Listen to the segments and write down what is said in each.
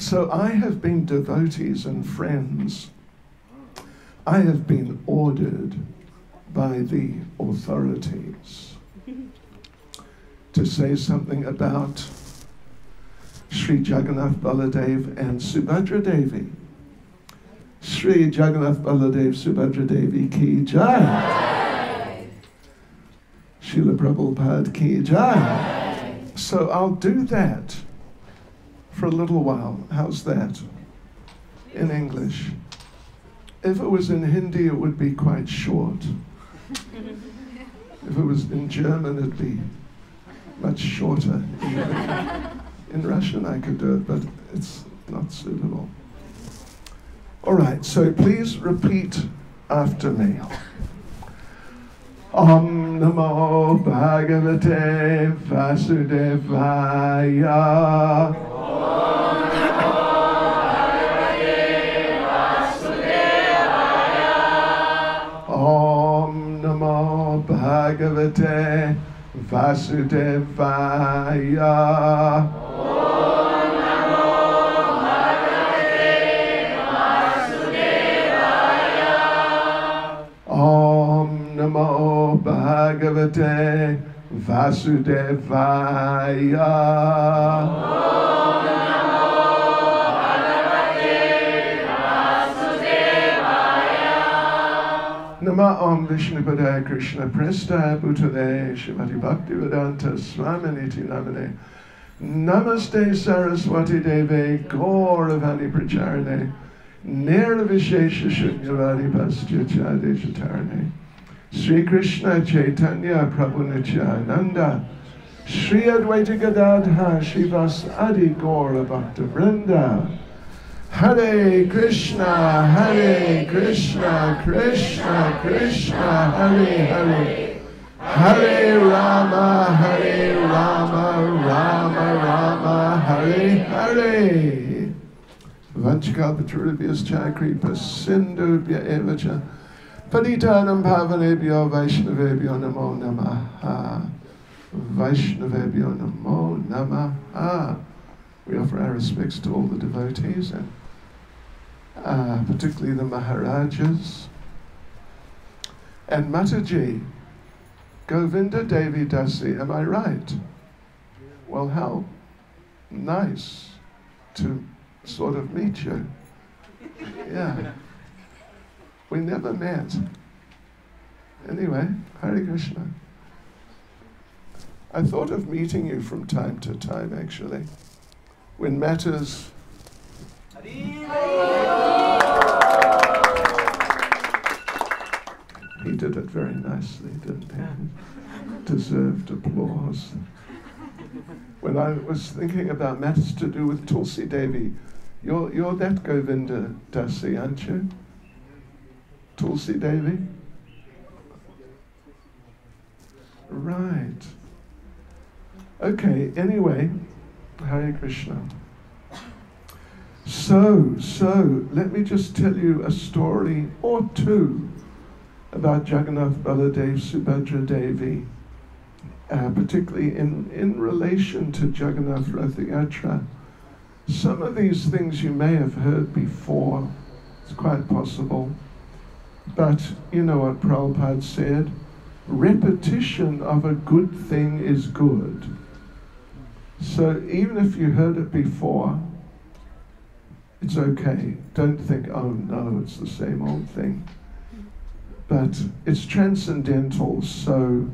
So I have been, devotees and friends, I have been ordered by the authorities to say something about Sri Jagannath Baladev and Subhadra Devi. Sri Jagannath Baladev Subhadra Devi ki jai. Srila Prabhupada ki jai. So I'll do that for a little while. How's that? In English. If it was in Hindi, it would be quite short. If it was in German, it'd be much shorter. In Russian, I could do it, but it's not suitable. All right, so please repeat after me. Om Namo Bhagavate Vasudevaya. Om Namo Bhagavate Vasudevaya. Om Namo Bhagavate Vasudevaya. Om Namo Bhagavate Vasudevaya. Nama Om Vishnupadaya Krishna Prestaya Bhutale Shrimati Bhakti Vedanta Swaminiti Namane Namaste Saraswati Deve Gauravani Pracharane Nirvishesha Shunyavadi Pastya Chadeshatarane Sri Krishna Chaitanya Prabhu Nityananda Sri Advaita Gadadha Shivas Adi Gaura Bhakta Vrinda Hare Krishna, Krishna Krishna, Hare Hare, Hare Rama, Rama Rama, Hare Hare. Vanchakapatrubhyascha kripa sindhubhya evacha Paditanam pavanebhyo Vaishnavebhyo namo namaha. Vaishnavebhyo namo namaha. We offer our respects to all the devotees and particularly the Maharajas. And Mataji, Govinda Devi Dasi, am I right? Well, how nice to sort of meet you. Yeah. We never met. Anyway, Hare Krishna. I thought of meeting you from time to time, actually, when matters... He did it very nicely, didn't he? Deserved applause. When I was thinking about matters to do with Tulsi Devi, you're that Govinda Dasi, aren't you? Tulsi Devi? Right. Okay, anyway, Hare Krishna. So, let me just tell you a story or two about Jagannath Baladev Subhadra Devi, particularly in relation to Jagannath Ratha Yatra. Some of these things you may have heard before, it's quite possible, but you know what Prabhupada said, repetition of a good thing is good. So even if you heard it before, it's okay. Don't think, oh no, it's the same old thing. But it's transcendental, so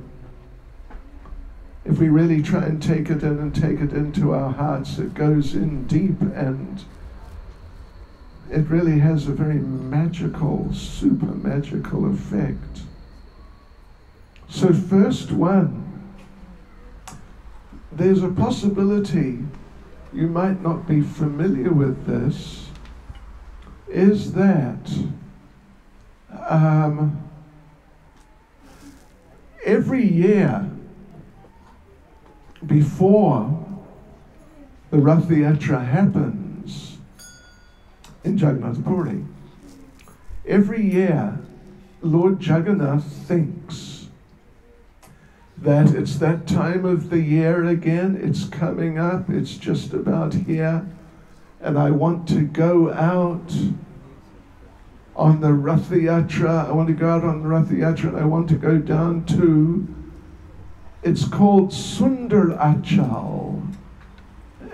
if we really try and take it in and take it into our hearts, it goes in deep and it really has a very magical, super magical effect. So first one, there's a possibility you might not be familiar with this, is that every year before the Ratha Yatra happens in Jagannath Puri, every year Lord Jagannath thinks that it's that time of the year again, it's coming up, it's just about here, and I want to go out on the Rath Yatra. I want to go out on the Rath Yatra, and I want to go down to, it's called Sundar Achal.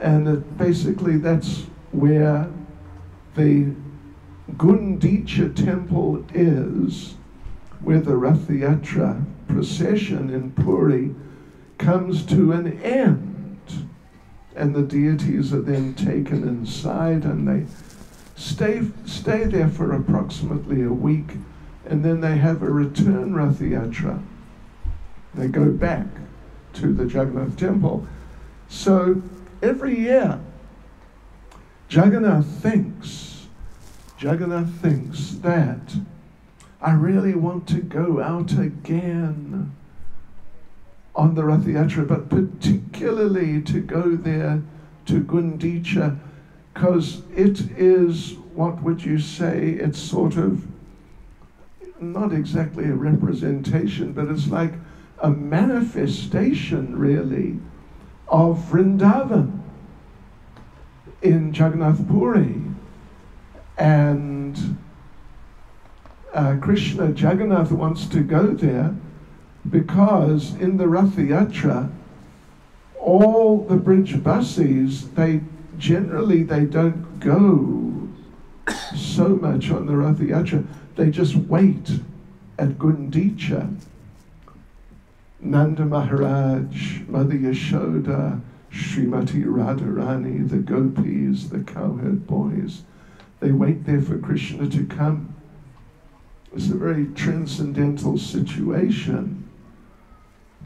And basically that's where the Gundicha temple is, where the Rath Yatra procession in Puri comes to an end. And the deities are then taken inside, and they stay there for approximately a week, and then they have a return Rath Yatra. They go back to the Jagannath temple. So every year, Jagannath thinks that I really want to go out again on the Rath Yatra, but particularly to go there to Gundicha, because it is, what would you say, it's sort of not exactly a representation, but it's like a manifestation really of Vrindavan in Jagannath Puri. And Krishna, Jagannath wants to go there because in the Rath Yatra, all the bridge buses, they don't go so much on the Rath Yatra. They just wait at Gundicha. Nanda Maharaj, Mother Yashoda, Srimati Radharani, the gopis, the cowherd boys, they wait there for Krishna to come. It's a very transcendental situation.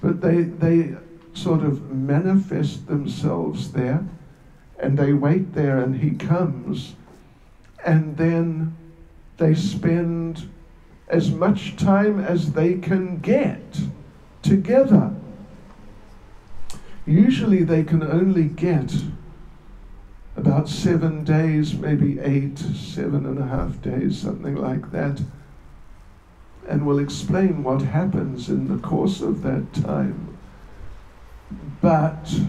But they sort of manifest themselves there, and they wait there, and he comes, and then they spend as much time as they can get together. Usually they can only get about 7 days, maybe 8, 7.5 days, something like that. And we'll explain what happens in the course of that time. But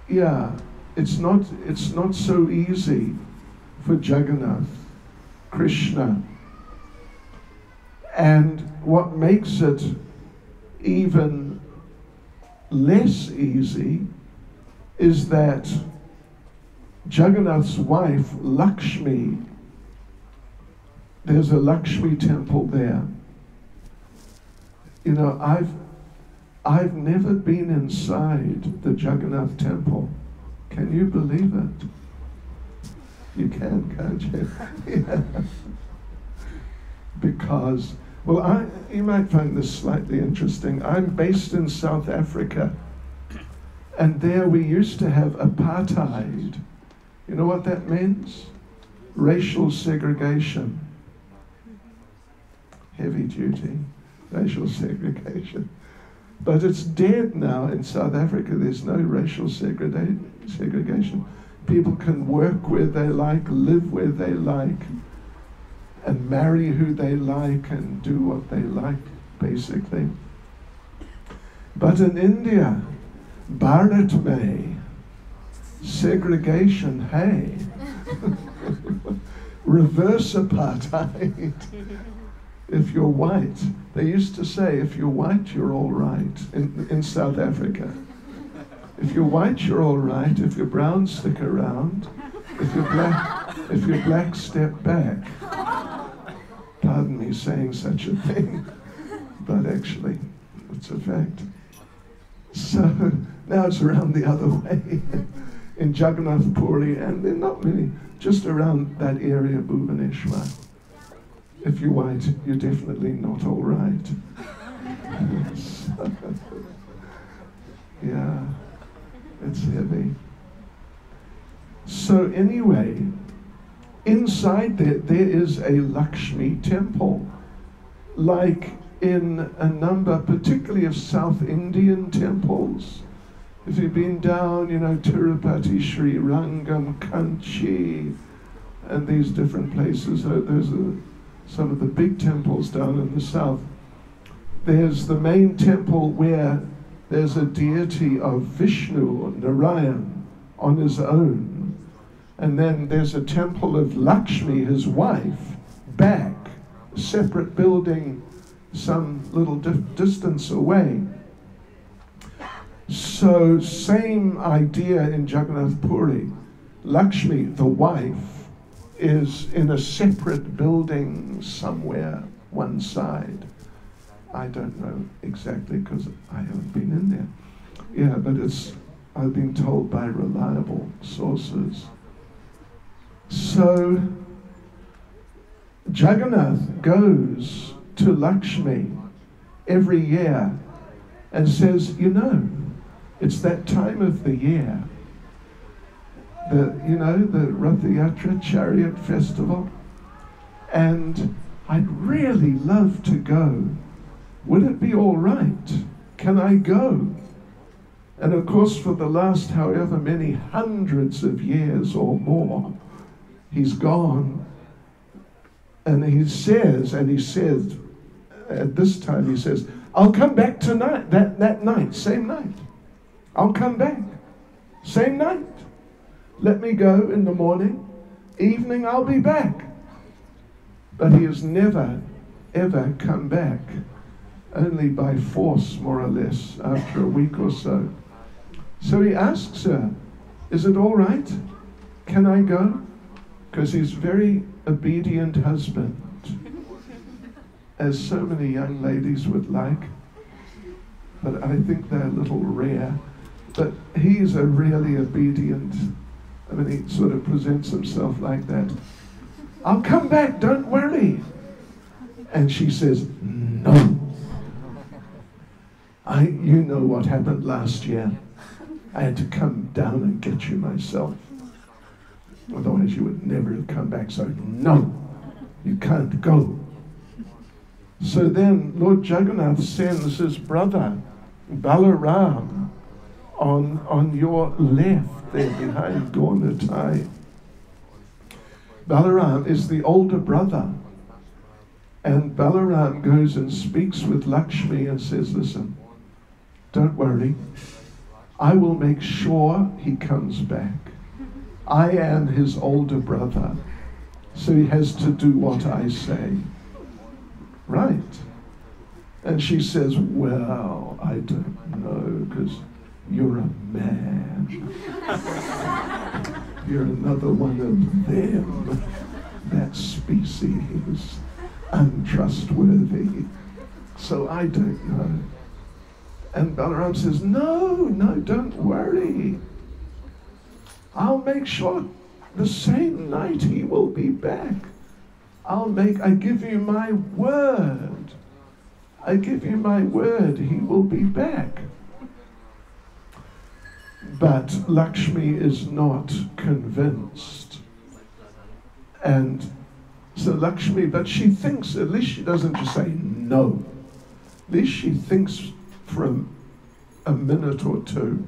yeah, it's not so easy for Jagannath, Krishna. And what makes it even less easy is that Jagannath's wife, Lakshmi, there's a Lakshmi temple there. You know, I've never been inside the Jagannath temple. Can you believe it? You can, can't you? Yeah. Because, well, you might find this slightly interesting. I'm based in South Africa, and there we used to have apartheid. You know what that means? Racial segregation. Heavy duty, racial segregation. But it's dead now in South Africa. There's no racial segregation. People can work where they like, live where they like, and marry who they like, and do what they like, basically. But in India, Bharat mein, segregation, hey. Reverse apartheid. If you're white, they used to say, if you're white, you're all right, in South Africa. If you're white, you're all right. If you're brown, stick around. If you're black, step back. Pardon me saying such a thing, but actually, it's a fact. So now it's around the other way in Jagannath Puri, and there are not many, just around that area, Bhubaneswar. If you're white, you're definitely not all right. Yeah, it's heavy. So anyway, inside there is a Lakshmi temple, like in a number, particularly of South Indian temples. If you've been down, you know, Tirupati, Sri Rangam, Kanchi, and these different places, those are some of the big temples down in the south. There's the main temple where there's a deity of Vishnu or Narayan on his own, And then there's a temple of Lakshmi, his wife, back, a separate building some little distance away. So same idea in Jagannath Puri. Lakshmi, the wife, is in a separate building somewhere, one side. I don't know exactly because I haven't been in there. Yeah, but I've been told by reliable sources. So Jagannath goes to Lakshmi every year and says, you know, it's that time of the year, the Rath Yatra chariot festival, and I'd really love to go. Would it be all right? Can I go? And of course, for the last however many hundreds of years or more, he's gone. And he says, at this time he says, I'll come back tonight, that night, same night. I'll come back, same night. Let me go in the morning, evening I'll be back. But he has never, ever come back, only by force, more or less, after a week or so. So he asks her, is it all right? Can I go? Because he's a very obedient husband, as so many young ladies would like. But I think they're a little rare. But he's a really obedient, he sort of presents himself like that. I'll come back, don't worry. And she says, no. You know what happened last year. I had to come down and get you myself. Otherwise you would never have come back. So no, you can't go. So then Lord Jagannath sends his brother Balaram on your left there behind Gauratai. Balaram is the older brother. And Balaram goes and speaks with Lakshmi and says, listen, don't worry. I will make sure he comes back. I am his older brother, so he has to do what I say. Right. And she says, well, I don't know, because you're a man. You're another one of them. That species, untrustworthy. So I don't know. And Balaram says, no, don't worry. I'll make sure the same night he will be back. I give you my word. I give you my word, he will be back. But Lakshmi is not convinced. And so Lakshmi, but she thinks, at least she doesn't just say no. At least she thinks for a minute or two.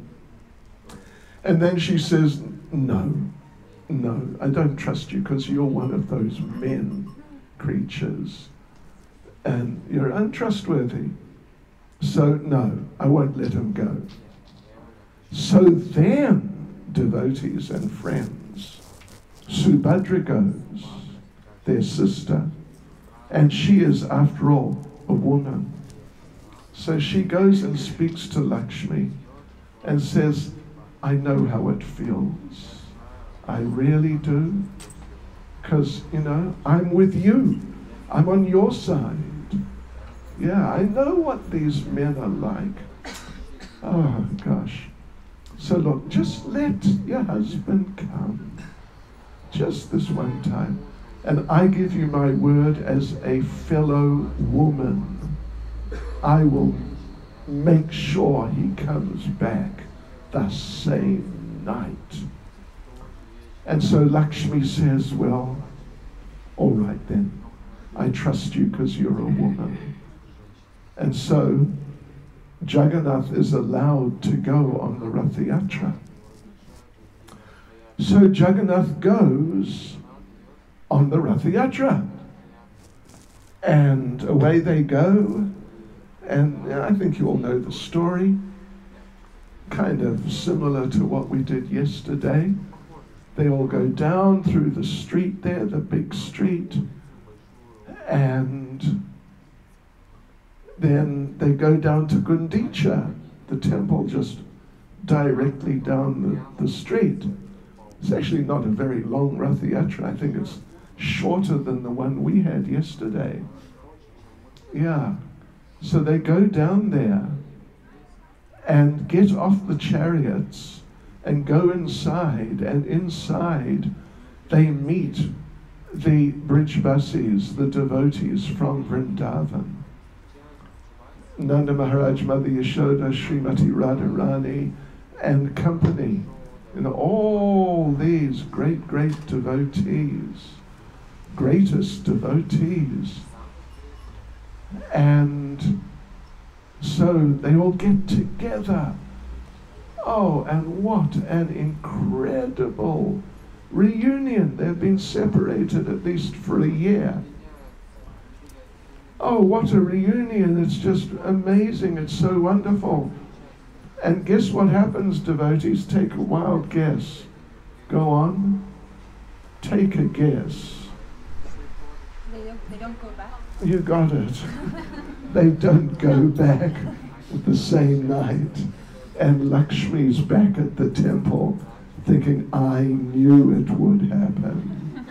And then she says, no, I don't trust you because you're one of those men creatures and you're untrustworthy. So no, I won't let him go. So then, devotees and friends, Subhadra goes, their sister, and she is, after all, a woman. So she goes and speaks to Lakshmi and says, I know how it feels. I really do. Because, I'm with you. I'm on your side. Yeah, I know what these men are like. Oh, gosh. So look, just let your husband come. Just this one time. And I give you my word as a fellow woman. I will make sure he comes back the same night. And so Lakshmi says, well, all right then. I trust you because you're a woman. And so Jagannath is allowed to go on the Rath Yatra. So Jagannath goes on the Rath Yatra. And away they go. And I think you all know the story. Kind of similar to what we did yesterday. They all go down through the street there, the big street, and then they go down to Gundicha, the temple just directly down the street. It's actually not a very long Rath Yatra. I think it's shorter than the one we had yesterday. Yeah. So they go down there and get off the chariots and go inside, and inside they meet the Brijbasis, the devotees from Vrindavan. Nanda Maharaj, Mother Yashoda, Srimati Radharani, and company. You know, all these great, great devotees, greatest devotees. And so they all get together. Oh, and what an incredible reunion. They've been separated at least for a year. Oh, what a reunion. It's just amazing. It's so wonderful. And guess what happens, devotees? Take a wild guess. Go on. Take a guess. They don't go back? You got it. They don't go back the same night. And Lakshmi's back at the temple thinking, I knew it would happen.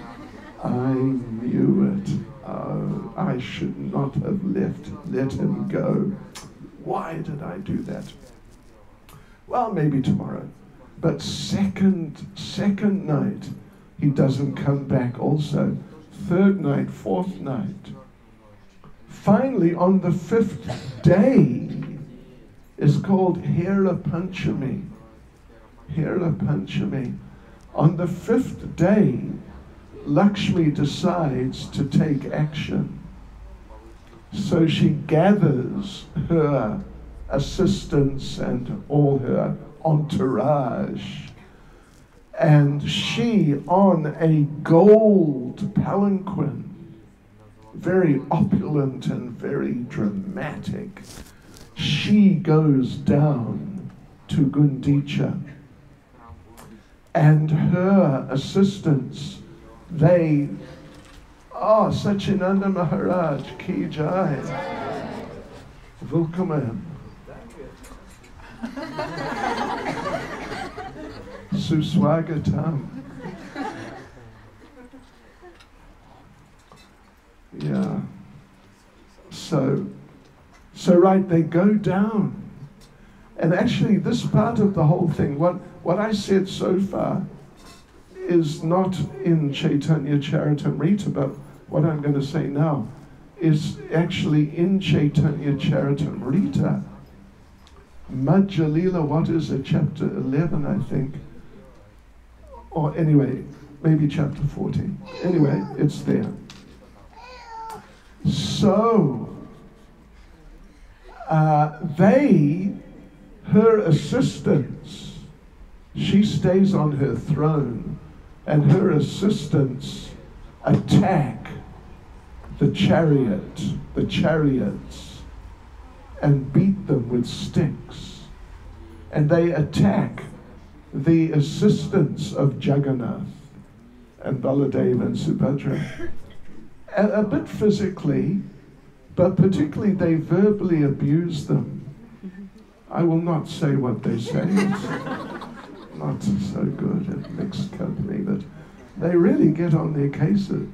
I knew it. Oh, I should not have let him go. Why did I do that? Well, maybe tomorrow. But second night, he doesn't come back also. Third night, fourth night. Finally, on the fifth day, is called Hera Panchami. Hera Panchami. On the fifth day, Lakshmi decides to take action. So she gathers her assistants and all her entourage, and she, on a gold palanquin, very opulent and very dramatic, she goes down to Gundicha, and her assistants, they, Sachinanda Maharaj ki jai, welcome. Suswagatam. Yeah. So right, they go down. And actually this part of the whole thing, what I said so far is not in Chaitanya Charitamrita, but what I'm going to say now is actually in Chaitanya Charitamrita. Madhya Lila, what is it? Chapter 11, I think. Or anyway, maybe chapter 14. Anyway, it's there. So, her assistants, she stays on her throne, and her assistants attack the chariots, and beat them with sticks. And they attack the assistants of Jagannatha and Baladeva and Subhadra. A bit physically, but particularly they verbally abuse them. I will not say what they say. It's not so good at mixed company, but they really get on their cases.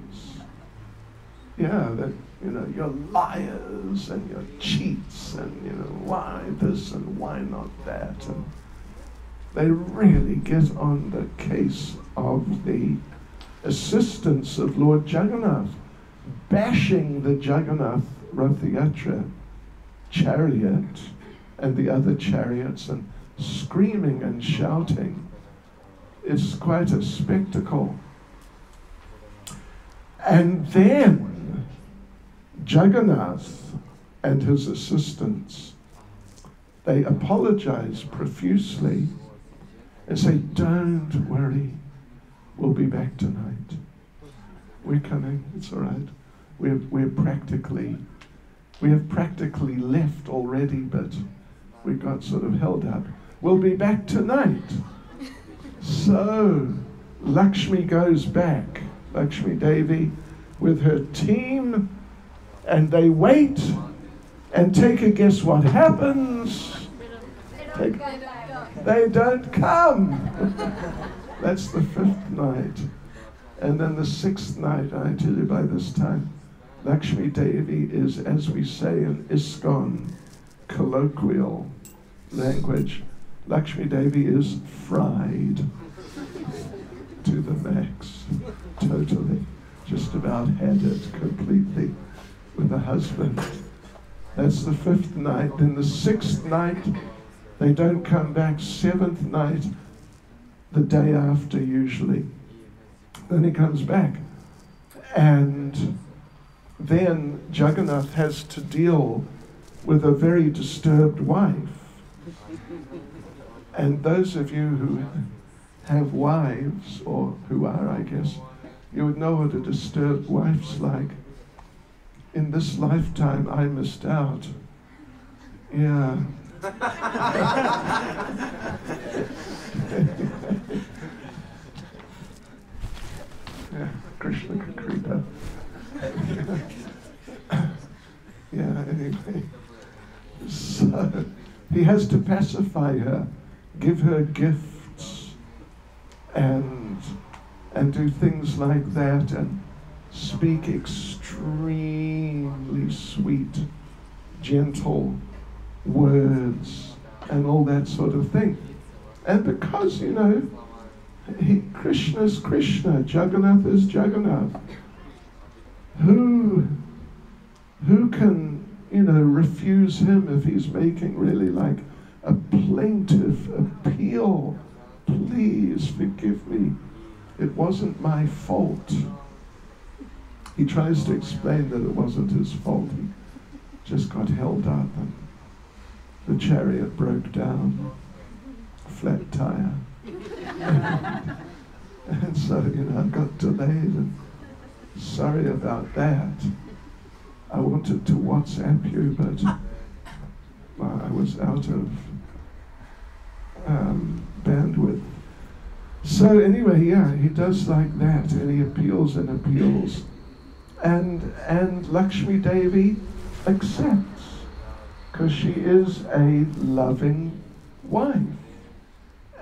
Yeah, that, you're liars and you're cheats and, why this and why not that. And they really get on the case of the assistants of Lord Jagannath, bashing the Jagannath Rath Yatra chariot and the other chariots and screaming and shouting. It's quite a spectacle. And then Jagannath and his assistants, they apologize profusely and say, don't worry, we'll be back tonight. We're coming, it's all right. We have practically left already, but we got sort of held up. We'll be back tonight. So Lakshmi goes back, Lakshmi Devi, with her team, and they wait, and take a guess what happens? They don't come. That's the 5th night. And then the 6th night, I tell you by this time, Lakshmi Devi is, as we say in ISKCON colloquial language, Lakshmi Devi is fried to the max, totally. Just about had it completely with the husband. That's the 5th night. Then the 6th night, they don't come back. 7th night, the day after usually. Then he comes back. And then Jagannatha has to deal with a very disturbed wife. And those of you who have wives, or who are, I guess, you would know what a disturbed wife's like. In this lifetime, I missed out. Yeah. Yeah, Krishna could creep up. Yeah, anyway. So, he has to pacify her, give her gifts, and do things like that, and speak extremely sweet, gentle words, and all that sort of thing. And because, you know, Krishna's Krishna, Jagannatha is Jagannatha. Who can, you know, refuse him if he's making really like a plaintive appeal? Please forgive me. It wasn't my fault. He tries to explain that it wasn't his fault. He just got held up and the chariot broke down, flat tire. And so, you know, I got delayed, and sorry about that. I wanted to WhatsApp you, but I was out of bandwidth. So anyway, yeah, he does like that, and he appeals and appeals. And Lakshmi Devi accepts, because she is a loving wife.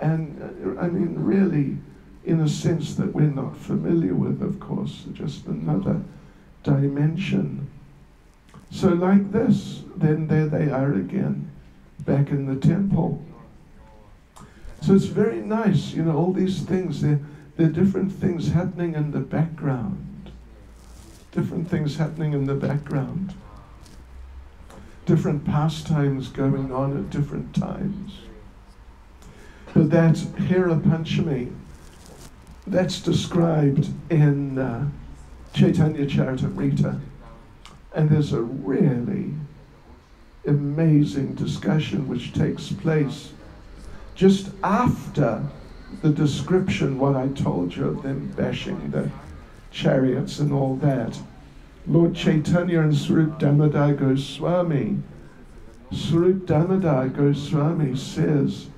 And I mean, really, in a sense that we're not familiar with, of course, just another dimension. So like this, then there they are again, back in the temple. So it's very nice, you know, all these things, they're different things happening in the background. Different things happening in the background. Different pastimes going on at different times. But that Hera Panchami, that's described in Chaitanya Charitamrita. And there's a really amazing discussion which takes place just after the description, what I told you of them bashing the chariots and all that. Lord Chaitanya and Swarup Damodar Goswami says,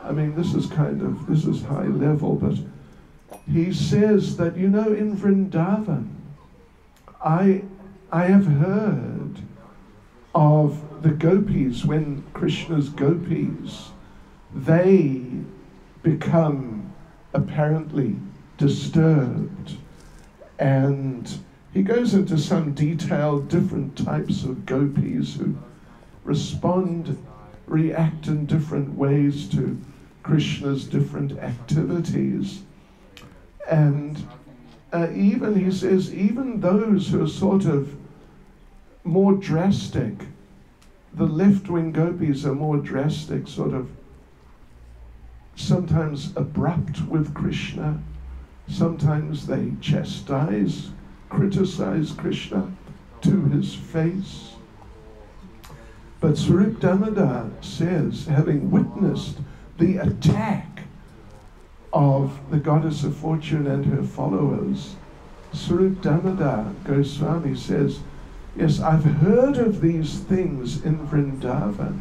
I mean, this is high level, but he says that, you know, in Vrindavan, I have heard of the gopis, when Krishna's gopis, they become apparently disturbed. And he goes into some detailed different types of gopis who react in different ways to Krishna's different activities. And even, he says, even those who are sort of more drastic, the left-wing gopis are more drastic, sort of sometimes abrupt with Krishna, sometimes they chastise, criticize Krishna to his face. But Swarup Damodar says, having witnessed the attack of the goddess of fortune and her followers, Swarup Damodar Goswami says, yes, I've heard of these things in Vrindavan,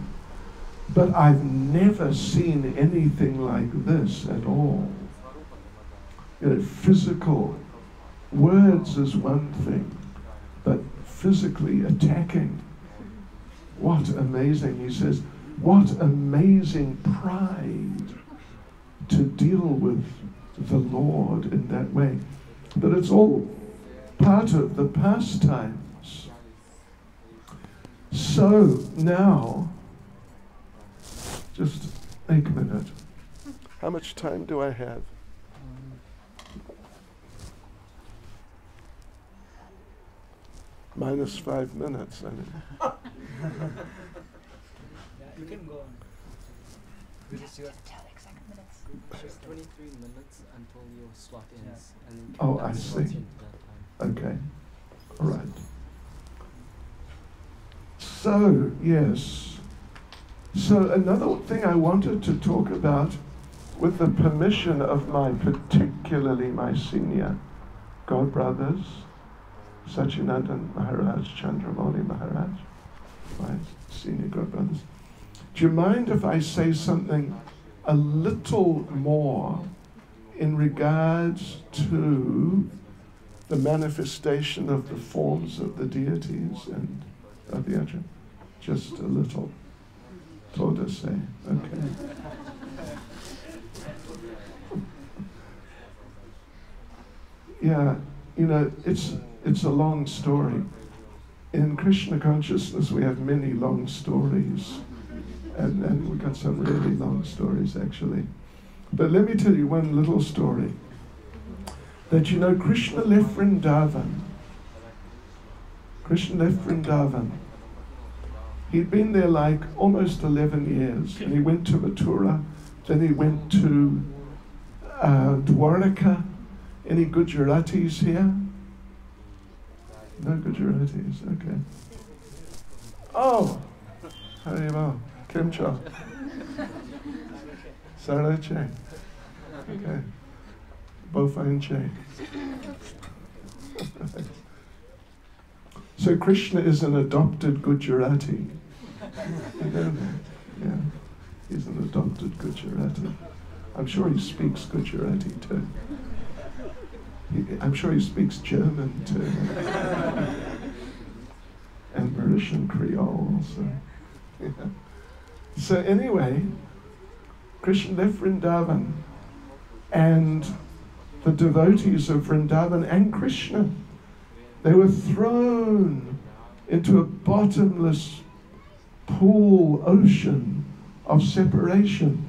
but I've never seen anything like this at all. physical words is one thing, but physically attacking. What amazing, he says, what amazing pride to deal with the Lord in that way. But it's all part of the pastimes. So now, just a minute. How much time do I have? Minus 5 minutes. I mean. You can go on. Just tell exact minutes. Just 23 minutes until your slot ends. And Oh, I see. Okay. All right. So, yes. So another thing I wanted to talk about, with the permission of particularly my senior God brothers, Sachinandan Maharaj, Chandramani Maharaj, my senior God brothers. Do you mind if I say something a little more in regards to the manifestation of the forms of the deities and of the Ajahn? Just a little. Told us, say, okay. Yeah, it's a long story. In Krishna consciousness, we have many long stories. And we've got some really long stories, actually. But let me tell you one little story. That Krishna left Vrindavan. Krishna left Vrindavan. He'd been there like almost 11 years. And he went to Mathura. Then he went to Dwaraka. Any Gujaratis here? No Gujaratis, okay. Oh, Haribo, Kimcho. Sarache. Okay. Bofanche. So Krishna is an adopted Gujarati. You know that? Yeah. He's an adopted Gujarati. I'm sure he speaks Gujarati too. I'm sure he speaks German too. And Mauritian Creole also. Yeah. So anyway, Krishna left Vrindavan, and the devotees of Vrindavan and Krishna, they were thrown into a bottomless pool, ocean of separation.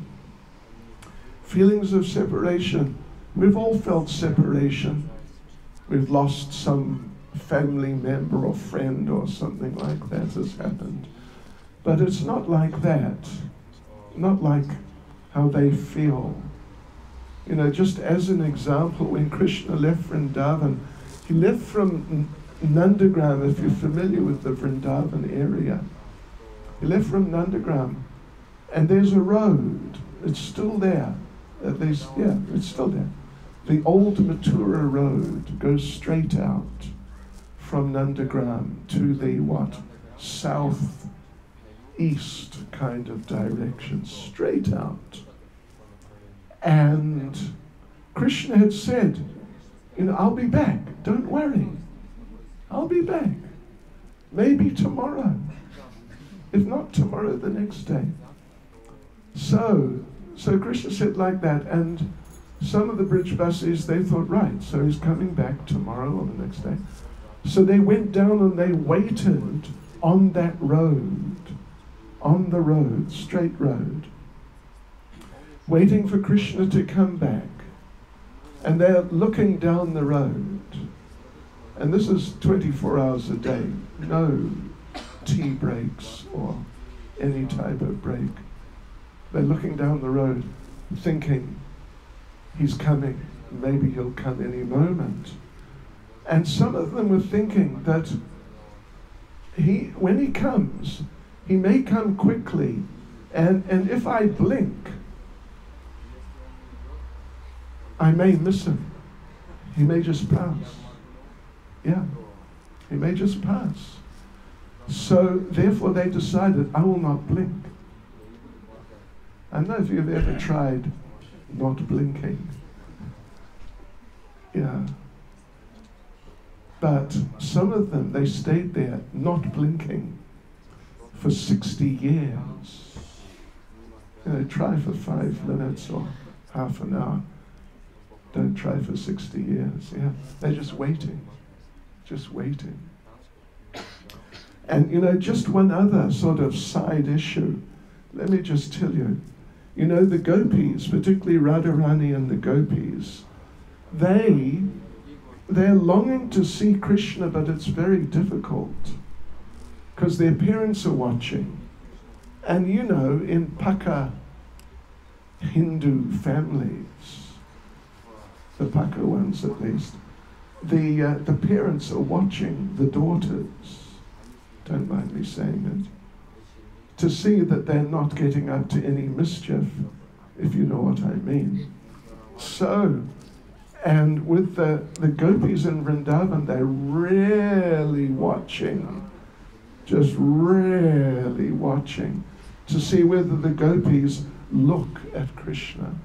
Feelings of separation. We've all felt separation. We've lost some family member or friend or something like that has happened. But it's not like that. Not like how they feel. Just as an example, when Krishna left Vrindavan, he left from Nandagram, if you're familiar with the Vrindavan area. He left from Nandagram, and there's a road. It's still there. At least, yeah, it's still there. The old Mathura road goes straight out from Nandagram to the southeast kind of direction, straight out. And Krishna had said, I'll be back, don't worry. I'll be back. Maybe tomorrow. If not tomorrow, the next day. So Krishna said like that, and some of the Brijbasis, they thought, right, so he's coming back tomorrow or the next day. So they went down and they waited on that road, on the road, straight road, waiting for Krishna to come back. And they're looking down the road. And this is 24 hours a day, no tea breaks or any type of break. They're looking down the road, thinking, he's coming, maybe he'll come any moment. And some of them were thinking that when he comes, he may come quickly, and if I blink, I may miss him. He may just pass. Yeah, he may just pass. So therefore they decided, I will not blink. I don't know if you've ever tried not blinking. Yeah. But some of them, they stayed there, not blinking, for 60 years. You know, try for 5 minutes or half an hour. Don't try for 60 years. Yeah, they're just waiting, just waiting. And you know, just one other sort of side issue. Let me just tell you. You know, the gopis, particularly Radharani and the gopis, they're longing to see Krishna, but it's very difficult because their parents are watching. And you know, in Paka Hindu families, the Paka ones at least, the parents are watching the daughters, don't mind me saying it, to see that they're not getting up to any mischief, if you know what I mean. So, and with the gopis in Vrindavan, they're really watching, just really watching, to see whether the gopis look at Krishna.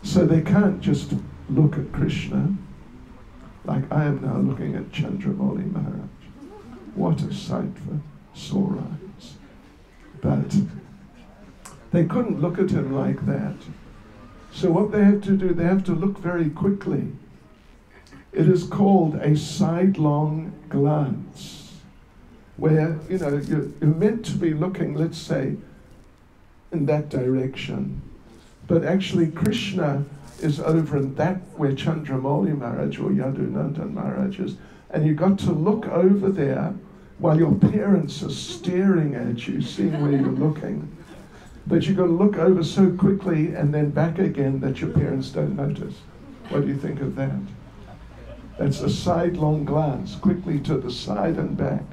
So they can't just look at Krishna, like I am now looking at Chandramauli Maharaj. What a sight for sore eyes. But they couldn't look at him like that. So what they have to do, they have to look very quickly. It is called a sidelong glance, where, you know, you're meant to be looking, let's say, in that direction. But actually Krishna is over in that where Chandramauli Maharaj or Yadunandan Maharaj is. And you've got to look over there while your parents are staring at you, seeing where you're looking. But you've got to look over so quickly and then back again that your parents don't notice. What do you think of that? That's a sidelong glance, quickly to the side and back.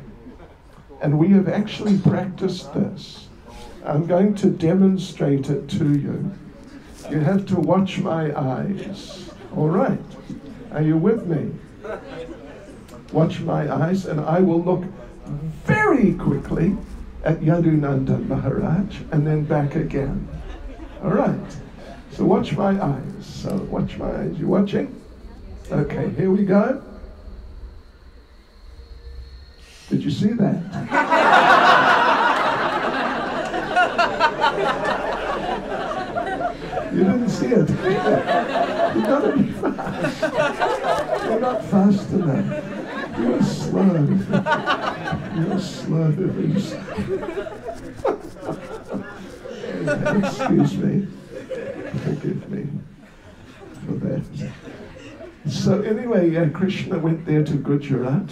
And we have actually practiced this. I'm going to demonstrate it to you. You have to watch my eyes. All right. Are you with me? Watch my eyes, and I will look very quickly at Yadunandan Maharaj and then back again. All right. So watch my eyes. So watch my eyes. You watching? Okay, here we go. Did you see that? You didn't see it. You've got to be fast. You're not fast enough. You're slow. You're slow. Excuse me. Forgive me for that. So anyway, Krishna went there to Gujarat.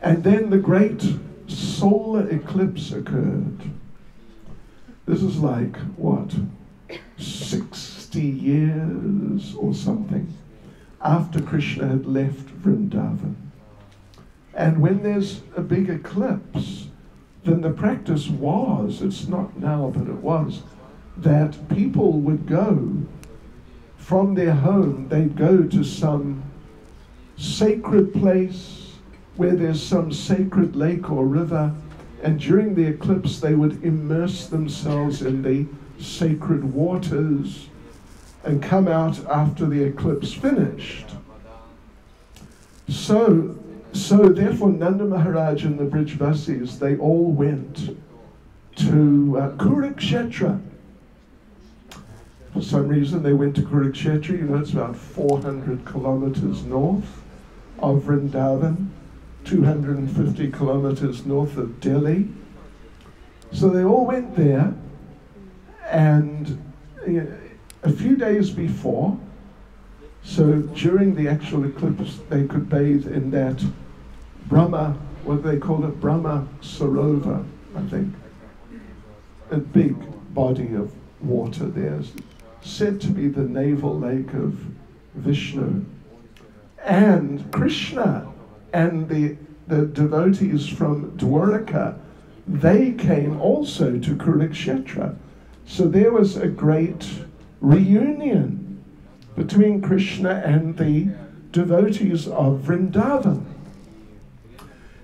And then the great solar eclipse occurred. This is like, what, 60 years or something after Krishna had left Vrindavan. And when there's a big eclipse, then the practice was, it's not now, but it was, that people would go from their home, they'd go to some sacred place where there's some sacred lake or river, and during the eclipse they would immerse themselves in the sacred waters and come out after the eclipse finished. So therefore Nanda Maharaj and the Brijvasis, they all went to Kurukshetra. For some reason they went to Kurukshetra. You know, it's about 400 kilometers north of Vrindavan, 250 kilometers north of Delhi. So they all went there, and a few days before, so during the actual eclipse, they could bathe in that Brahma, what they call it, Brahma Sarovar, I think. A big body of water there, said to be the navel lake of Vishnu. And Krishna and the devotees from Dwaraka, they came also to Kurukshetra. So there was a great reunion between Krishna and the devotees of Vrindavan.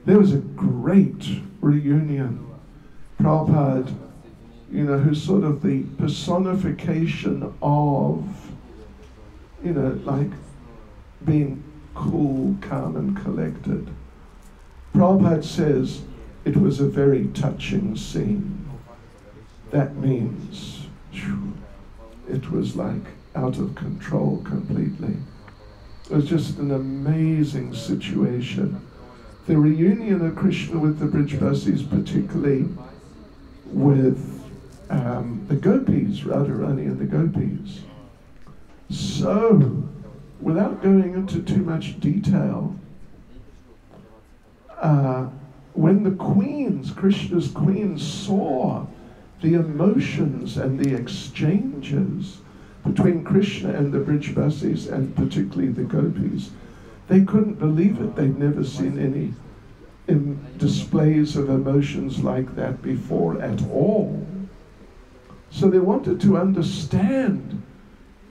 There was a great reunion. Prabhupada, you know, who's sort of the personification of, you know, like being cool, calm and collected. Prabhupada says it was a very touching scene. That means it was like out of control completely. It was just an amazing situation. The reunion of Krishna with the Brijbasis, particularly with the gopis, Radharani and the gopis. So, without going into too much detail, when the queens, Krishna's queens, saw the emotions and the exchanges between Krishna and the Brijbasis, and particularly the gopis, they couldn't believe it. They'd never seen any displays of emotions like that before at all. So they wanted to understand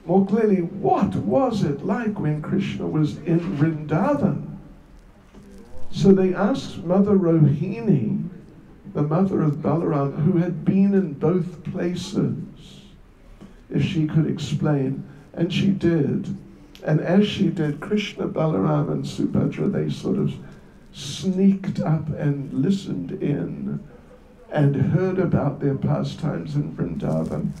more clearly, what was it like when Krishna was in Vrindavan? So they asked Mother Rohini, the mother of Balaram, who had been in both places, if she could explain, and she did. And as she did, Krishna, Balaram and Subhadra, they sort of sneaked up and listened in and heard about their pastimes in Vrindavan,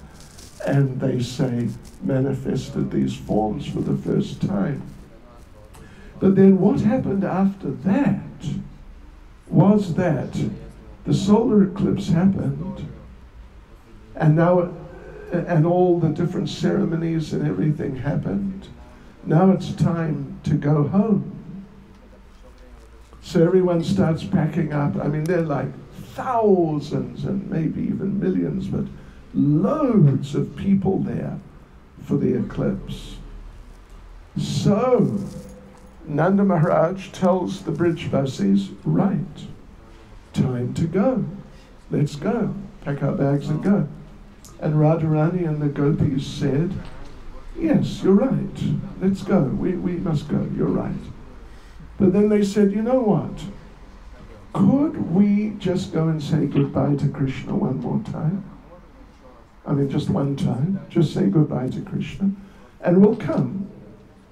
and they say manifested these forms for the first time. But then what happened after that was that the solar eclipse happened, and now, and all the different ceremonies and everything happened. Now it's time to go home. So everyone starts packing up. I mean, they're like thousands and maybe even millions, but loads of people there for the eclipse. So Nanda Maharaj tells the Brijbasis, right, time to go. Let's go. Pack our bags and go. And Radharani and the gopis said, yes, you're right. Let's go. We must go. You're right. But then they said, you know what? Could we just go and say goodbye to Krishna one more time? I mean, just one time. Just say goodbye to Krishna. And we'll come.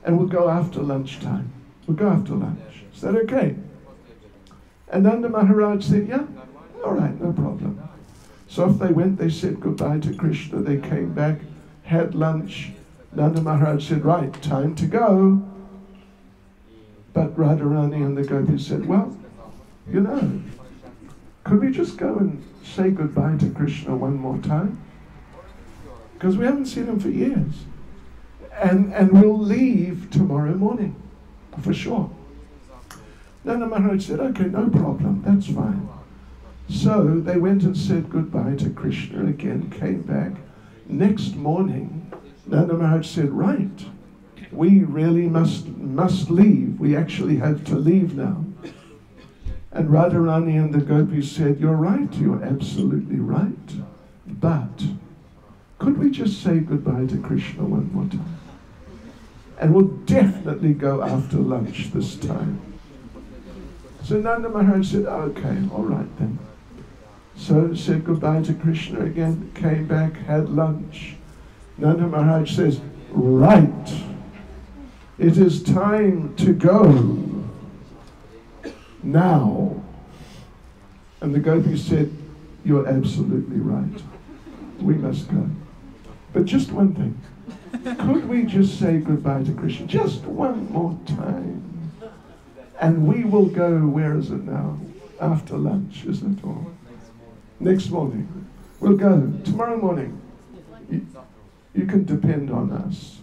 And we'll go after lunchtime. We'll go after lunch. Is that okay? And Nanda Maharaj said, yeah, all right, no problem. So off they went, they said goodbye to Krishna, they came back, had lunch. Nanda Maharaj said, right, time to go. But Radharani and the gopis said, well, you know, could we just go and say goodbye to Krishna one more time? Because we haven't seen him for years. And we'll leave tomorrow morning, for sure. Nanda Maharaj said, okay, no problem, that's fine. So they went and said goodbye to Krishna again, came back. Next morning, Nanda Maharaj said, right, we really must leave. We actually have to leave now. And Radharani and the gopis said, you're right, you're absolutely right. But could we just say goodbye to Krishna one more time? And we'll definitely go after lunch this time. So Nanda Maharaj said, okay, all right then. So said goodbye to Krishna again, came back, had lunch. Nanda Maharaj says, right, it is time to go now. And the gopis said, you're absolutely right. We must go. But just one thing. Could we just say goodbye to Krishna just one more time? And we will go, where is it now? After lunch, isn't it? Or next morning. We'll go. Tomorrow morning. You can depend on us.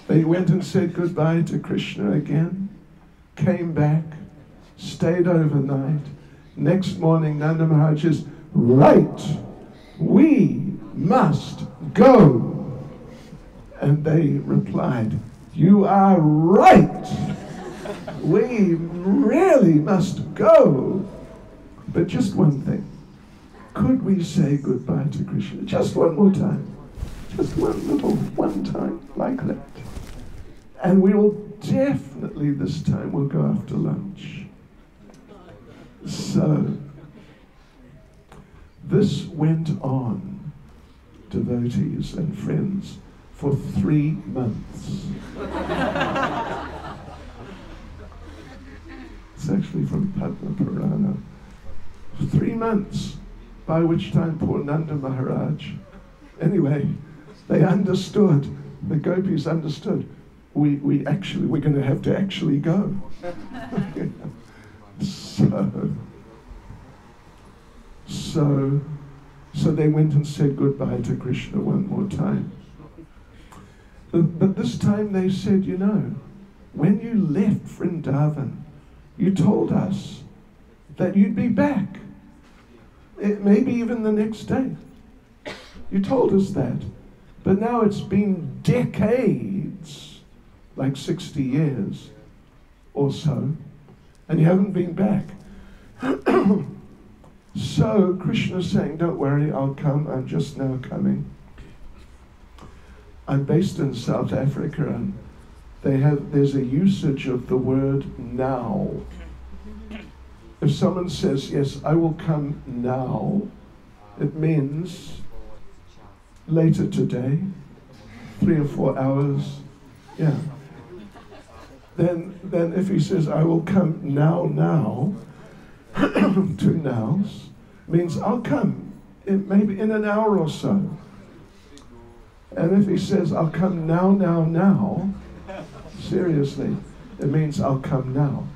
They went and said goodbye to Krishna again, came back, stayed overnight. Next morning, Nanda Maharaj says, right, we must go. And they replied, you are right. We really must go. But just one thing. Could we say goodbye to Krishna just one more time? Just one time, like that. And we will definitely this time we'll go after lunch. So, This went on, devotees and friends, for 3 months. It's actually from Padma Purana. 3 months, by which time poor Nanda Maharaj, anyway, they understood, the gopis understood, we're going to have to actually go. So they went and said goodbye to Krishna one more time. But this time they said, you know, when you left Vrindavan, you told us that you'd be back. Maybe even the next day. You told us that. But now it's been decades, like 60 years or so, and you haven't been back. So Krishna's saying, don't worry, I'll come, I'm just now coming. I'm based in South Africa, and there's a usage of the word now. If someone says, yes, I will come now, it means later today, 3 or 4 hours, yeah. Then if he says, I will come now, 2 nows, means I'll come maybe in an hour or so. And if he says, I'll come now, seriously, it means I'll come now.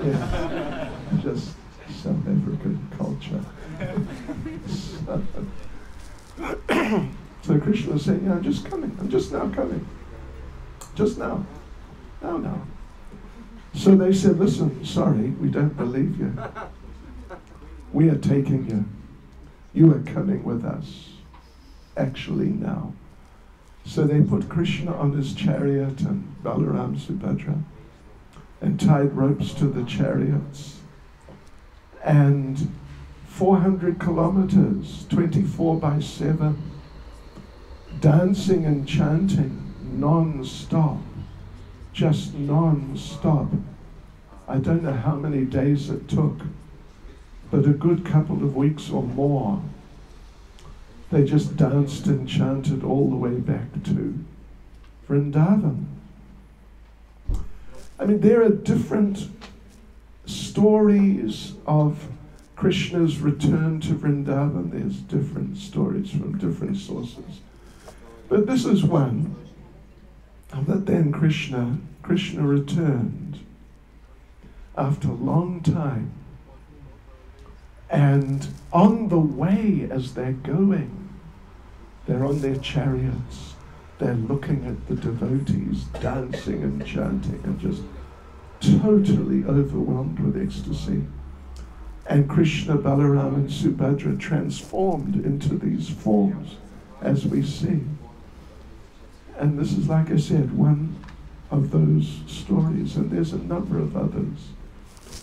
Yeah. Just South African culture. So Krishna is saying, yeah, I'm just coming. I'm just now coming. Just now. Now. So they said, listen, sorry, we don't believe you. We are taking you. You are coming with us. Actually now. So they put Krishna on his chariot and Balaram, Subhadra, and tied ropes to the chariots. And 400 kilometers, 24/7, dancing and chanting non-stop, just non-stop. I don't know how many days it took, but a good couple of weeks or more. They just danced and chanted all the way back to Vrindavan. I mean, there are different stories of Krishna's return to Vrindavan. There's different stories from different sources. But this is one, that then Krishna returned after a long time. And on the way, as they're going, they're on their chariots, they're looking at the devotees dancing and chanting and just totally overwhelmed with ecstasy. And Krishna, Balaram and Subhadra transformed into these forms as we see. And this is, like I said, one of those stories, and there's a number of others,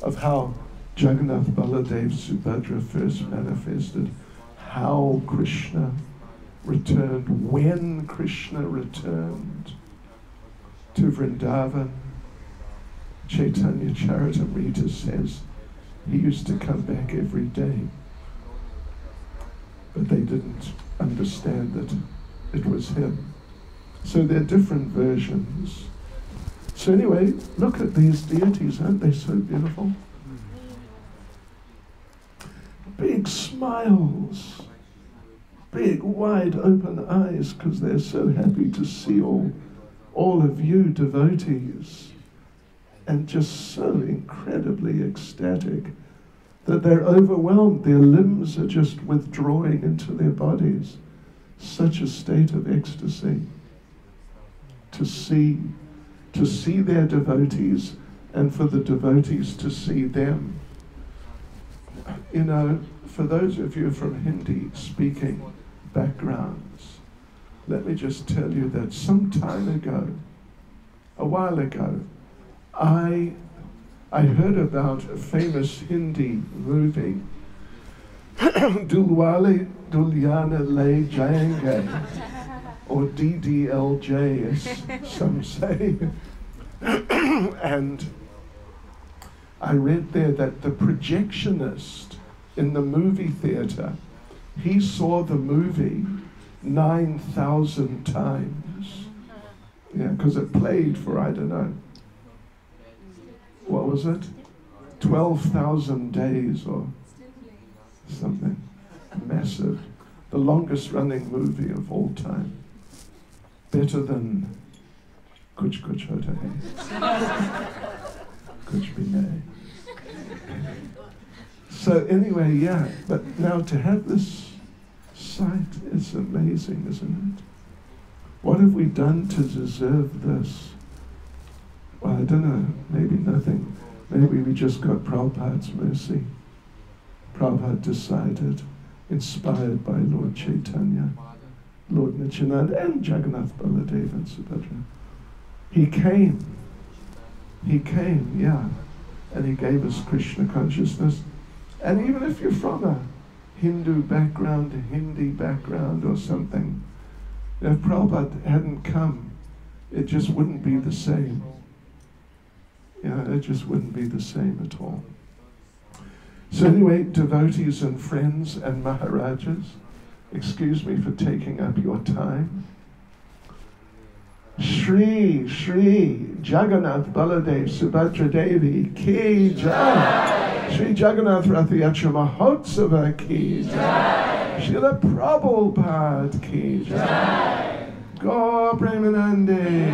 of how Jagannatha, Baladev, Subhadra first manifested, how Krishna returned, when Krishna returned to Vrindavan. Chaitanya Charitamrita says he used to come back every day, but they didn't understand that it was him. So there are different versions. So anyway, look at these deities, aren't they so beautiful? Big smiles, big wide open eyes, because they're so happy to see all of you devotees, and just so incredibly ecstatic that they're overwhelmed. Their limbs are just withdrawing into their bodies. Such a state of ecstasy to see their devotees, and for the devotees to see them. You know, for those of you from Hindi-speaking backgrounds, let me just tell you that some time ago, a while ago, I heard about a famous Hindi movie, Dulwale Dulyana Le Jayenge, or DDLJ, as some say. And I read there that the projectionist in the movie theater He saw the movie 9,000 times. Yeah, because it played for, I don't know, what was it? 12,000 days or something. Massive. The longest running movie of all time. Better than Kuch Kuch Hota Hai. Kuch Bhi Nahi. So anyway, yeah, but now to have this sight is amazing, isn't it? What have we done to deserve this? Well, I don't know, maybe nothing. Maybe we just got Prabhupada's mercy. Prabhupada decided, inspired by Lord Chaitanya, Lord Nityananda, and Jagannatha, Baladev and Subhadra. He came, yeah, and he gave us Krishna consciousness. And even if you're from a Hindu background, a Hindi background or something, if Prabhupada hadn't come, it just wouldn't be the same. Yeah, it just wouldn't be the same at all. So anyway, devotees and friends and Maharajas, excuse me for taking up your time. Shri Jagannath Baladev Subhadra Devi Ki Jai. Shri Jagannath Rath Yatra Mahotsava Ki Jai. Srila Prabhupada Ki Jai. Gaur Premanande.